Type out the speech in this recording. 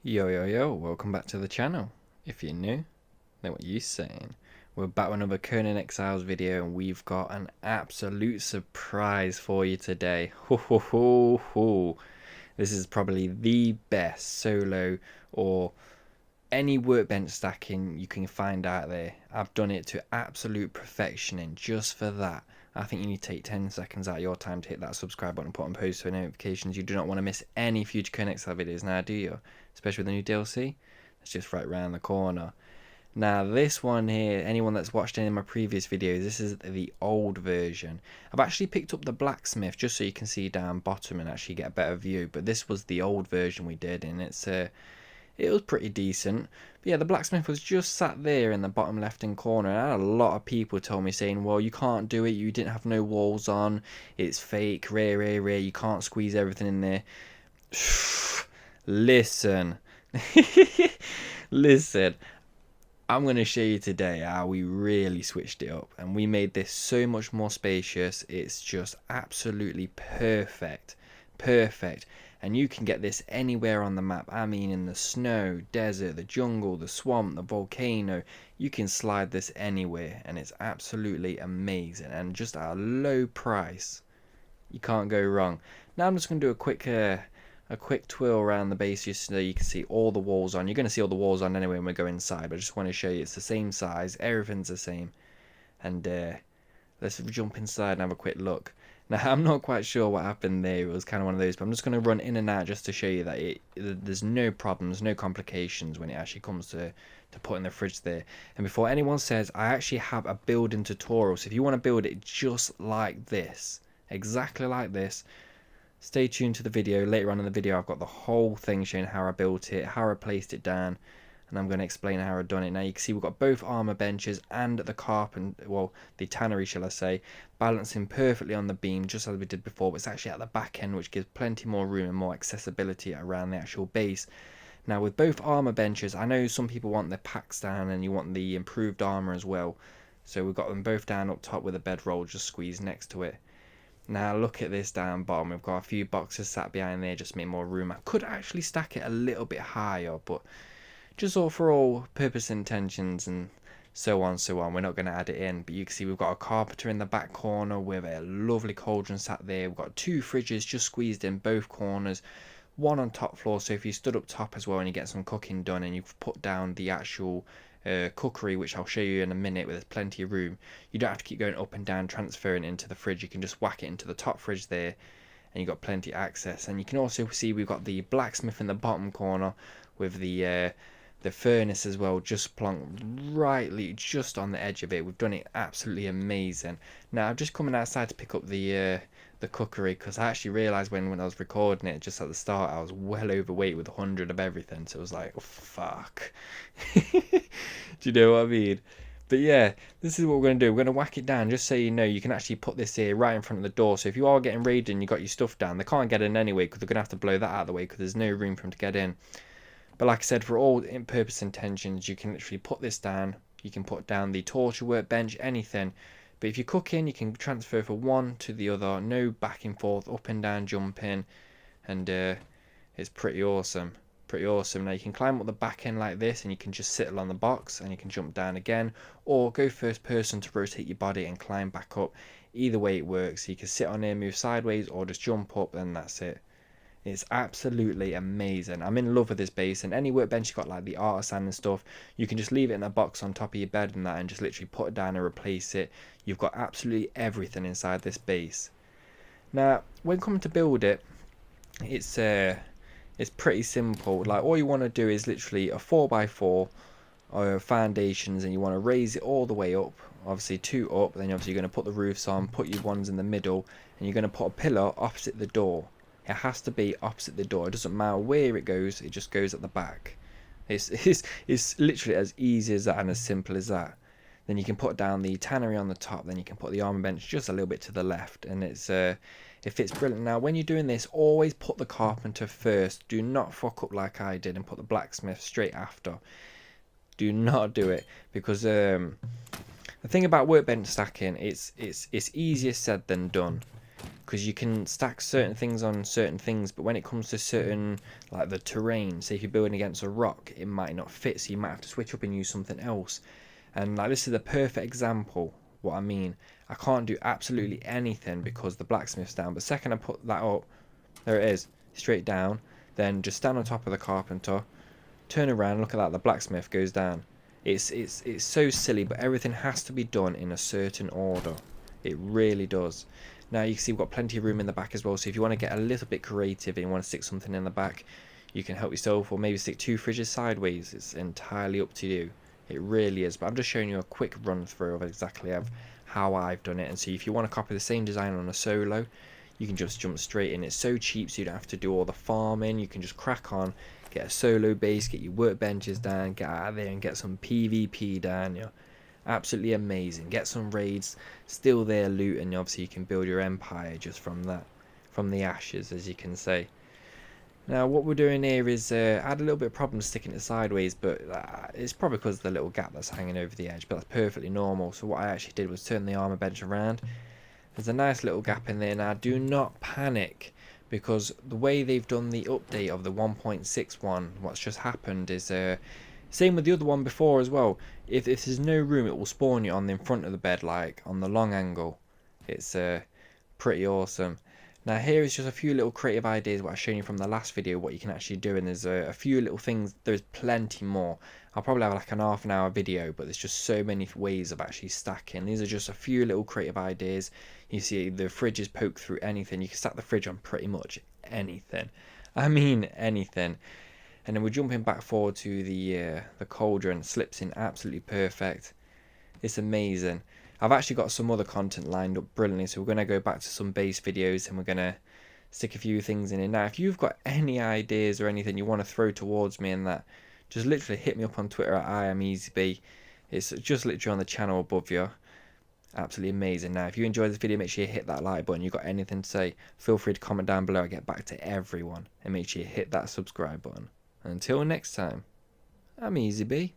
Yo, welcome back to the channel. If you're new, then what you saying? We're back with another Conan Exiles video and we've got an absolute surprise for you today. Ho ho ho ho. This is probably the best solo or any workbench stacking you can find out there. I've done it to absolute perfection, and just for that I think you need to take 10 seconds out of your time to hit that subscribe button and put on post notifications. You do not want to miss any future Conan Exile videos now, do you? Especially with the new DLC. It's just right round the corner. Now this one here, anyone that's watched any of my previous videos, this is the old version. I've actually picked up the blacksmith just so you can see down bottom and actually get a better view, but this was the old version we did, and it was pretty decent. But yeah, the blacksmith was just sat there in the bottom left hand corner, and I had a lot of people tell me saying, well, you can't do it, you didn't have no walls on, it's fake, rare, you can't squeeze everything in there. Listen. Listen, I'm going to show you today how we really switched it up, and we made this so much more spacious. It's just absolutely perfect, and you can get this anywhere on the map. I mean, in the snow, desert, the jungle, the swamp, the volcano. You can slide this anywhere, and it's absolutely amazing, and just at a low price, you can't go wrong. Now I'm just going to do a quick twirl around the base just so you can see all the walls on. You're going to see all the walls on anyway when we go inside, but I just want to show you it's the same size, everything's the same. And let's jump inside and have a quick look. Now I'm not quite sure what happened there, it was kind of one of those, but I'm just going to run in and out just to show you that there's no problems, no complications when it actually comes to putting the fridge there. And before anyone says, I actually have a building tutorial, so if you want to build it just like this, exactly like this, stay tuned to the video. Later on in the video I've got the whole thing showing how I built it, how I placed it down, and I'm going to explain how I've done it. Now you can see we've got both armor benches and the tannery shall I say, balancing perfectly on the beam just as we did before, but it's actually at the back end, which gives plenty more room and more accessibility around the actual base. Now with both armor benches, I know some people want their packs down and you want the improved armor as well, so we've got them both down up top with a bedroll just squeezed next to it. Now look at this down bottom, we've got a few boxes sat behind there just to make more room. I could actually stack it a little bit higher, but just for all purpose intentions and so on, we're not going to add it in. But you can see we've got a carpenter in the back corner with a lovely cauldron sat there. We've got two fridges just squeezed in both corners, one on top floor, so if you stood up top as well and you get some cooking done and you've put down the actual cookery, which I'll show you in a minute, where there's plenty of room, you don't have to keep going up and down transferring it into the fridge. You can just whack it into the top fridge there and you've got plenty of access. And you can also see we've got the blacksmith in the bottom corner with the furnace as well, just plonked rightly just on the edge of it. We've done it absolutely amazing. Now I'm just coming outside to pick up the cookery, because I actually realised when I was recording it just at the start I was well overweight with 100 of everything, so it was like, oh, fuck. Do you know what I mean? But yeah, this is what we're going to do. We're going to whack it down just so you know. You can actually put this here right in front of the door, so if you are getting raided and you got your stuff down, they can't get in anyway because they're going to have to blow that out of the way because there's no room for them to get in. But like I said, for all purpose intentions, you can literally put this down. You can put down the torture workbench, anything. But if you're cooking, you can transfer from one to the other. No back and forth, up and down, jumping. And it's pretty awesome. Pretty awesome. Now you can climb up the back end like this and you can just sit along the box and you can jump down again. Or go first person to rotate your body and climb back up. Either way it works. You can sit on here, move sideways, or just jump up, and that's it. It's absolutely amazing. I'm in love with this base, and any workbench you've got like the artisan and stuff, you can just leave it in a box on top of your bed and that, and just literally put it down and replace it. You've got absolutely everything inside this base. Now when coming to build it, it's pretty simple. Like all you want to do is literally a 4x4 foundations, and you want to raise it all the way up, obviously 2 up, then obviously you're going to put the roofs on, put your ones in the middle, and you're going to put a pillar opposite the door. It has to be opposite the door. It doesn't matter where it goes, it just goes at the back. It's literally as easy as that and as simple as that. Then you can put down the tannery on the top, then you can put the armor bench just a little bit to the left, and it fits brilliant. Now when you're doing this, always put the carpenter first. Do not fuck up like I did and put the blacksmith straight after. Do not do it, because the thing about workbench stacking, it's easier said than done. because you can stack certain things on certain things, but when it comes to certain, like the terrain, say if you're building against a rock, it might not fit, so you might have to switch up and use something else. And like this is the perfect example what I mean. I can't do absolutely anything because the blacksmith's down, but second I put that up, there it is, straight down, then just stand on top of the carpenter, turn around, look at that, the blacksmith goes down. It's so silly, but everything has to be done in a certain order. It really does. Now you can see we've got plenty of room in the back as well, so if you want to get a little bit creative and you want to stick something in the back, you can help yourself, or maybe stick 2 fridges sideways. It's entirely up to you. It really is, but I'm just showing you a quick run through of exactly how I've done it. And so if you want to copy the same design on a solo, you can just jump straight in. It's so cheap, so you don't have to do all the farming. You can just crack on, get a solo base, get your workbenches down, get out of there and get some PvP down. You're absolutely amazing. Get some raids, still there loot, and obviously you can build your empire just from that, from the ashes, as you can say. Now what we're doing here is, I had a little bit of problem sticking it sideways, but it's probably because of the little gap that's hanging over the edge, but that's perfectly normal. So what I actually did was turn the armor bench around. There's a nice little gap in there. Now do not panic, because the way they've done the update of the 1.61, what's just happened is, same with the other one before as well, if there's no room, it will spawn you on the in front of the bed, like on the long angle. It's pretty awesome. Now here is just a few little creative ideas what I've shown you from the last video, what you can actually do, and there's a few little things, there's plenty more. I'll probably have like an half-an-hour video, but there's just so many ways of actually stacking. These are just a few little creative ideas. You see the fridge is poked through anything. You can stack the fridge on pretty much anything. I mean anything. And then we're jumping back forward to the cauldron. Slips in absolutely perfect. It's amazing. I've actually got some other content lined up brilliantly, so we're going to go back to some base videos and we're going to stick a few things in it. Now if you've got any ideas or anything you want to throw towards me and that, just literally hit me up on Twitter at EzyB. It's just literally on the channel above you. Absolutely amazing. Now if you enjoyed this video, make sure you hit that like button. You've got anything to say, feel free to comment down below. I get back to everyone. And make sure you hit that subscribe button. Until next time, I'm EzyB.